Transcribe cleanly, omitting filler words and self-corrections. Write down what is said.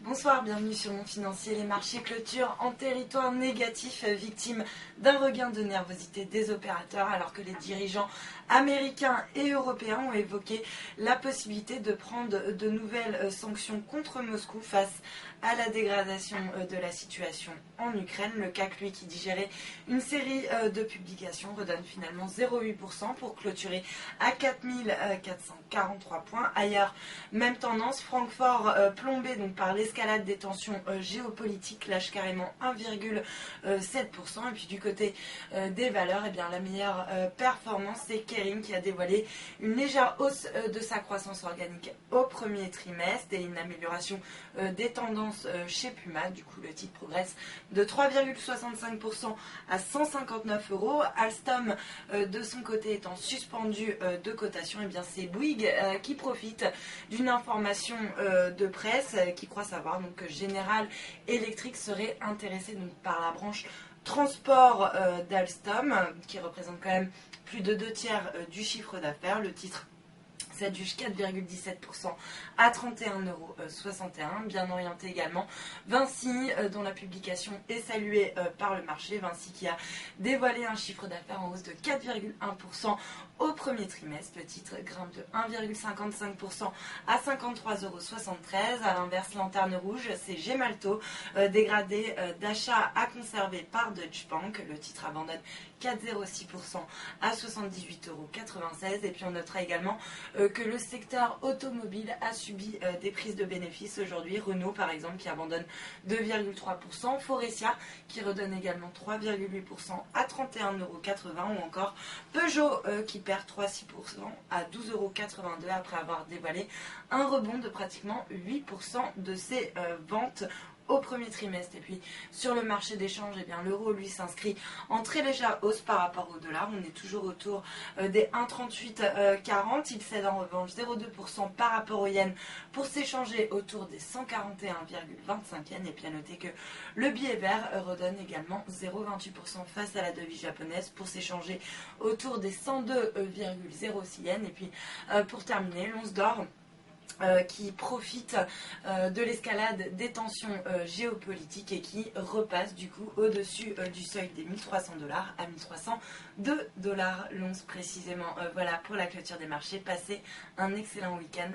Bonsoir, bienvenue sur Mon Financier. Les marchés clôturent en territoire négatif, victime d'un regain de nervosité des opérateurs, alors que les dirigeants américains et européens ont évoqué la possibilité de prendre de nouvelles sanctions contre Moscou face à la dégradation de la situation en Ukraine. Le CAC, lui, qui digérait une série de publications, redonne finalement 0,8% pour clôturer à 4443 points. Ailleurs, même tendance, Francfort plombé donc par l'escalade des tensions géopolitiques lâche carrément 1,7%. Et puis du côté des valeurs, eh bien, la meilleure performance, c'est Kering qui a dévoilé une légère hausse de sa croissance organique au premier trimestre et une amélioration des tendances chez Puma. Du coup, le titre progresse de 3,65% à 159 euros. Alstom, de son côté, étant suspendu de cotation, et bien c'est Bouygues qui profite d'une information de presse qui croit savoir donc, que General Electric serait intéressé donc, par la branche transport d'Alstom, qui représente quand même plus de 2/3 du chiffre d'affaires. Le titre s'adjuge 4,17% à 31,61 €. Bien orienté également Vinci, dont la publication est saluée par le marché. Vinci qui a dévoilé un chiffre d'affaires en hausse de 4,1% au premier trimestre. Le titre grimpe de 1,55% à 53,73 €. A l'inverse, lanterne rouge, c'est Gemalto, dégradé d'achat à conserver par Deutsche Bank. Le titre abandonne 4,06% à 78,96 €. Et puis on notera également que le secteur automobile a subi des prises de bénéfices aujourd'hui. Renault par exemple qui abandonne 2,3%, Faurecia qui redonne également 3,8% à 31,80 € ou encore Peugeot qui perd 3,6% à 12,82 € après avoir dévoilé un rebond de pratiquement 8% de ses ventes au premier trimestre. Et puis sur le marché d'échange, eh bien l'euro lui s'inscrit en très légère hausse par rapport au dollar. On est toujours autour des 1,3840. Il cède en revanche 0,2% par rapport au yen pour s'échanger autour des 141,25 yens. Et puis à noter que le billet vert redonne également 0,28% face à la devise japonaise pour s'échanger autour des 102,06 yens. Et puis pour terminer, l'once d'or qui profite de l'escalade des tensions géopolitiques et qui repasse du coup au-dessus du seuil des 1 300 $ à 1 302 $ l'once précisément. Voilà pour la clôture des marchés. Passez un excellent week-end.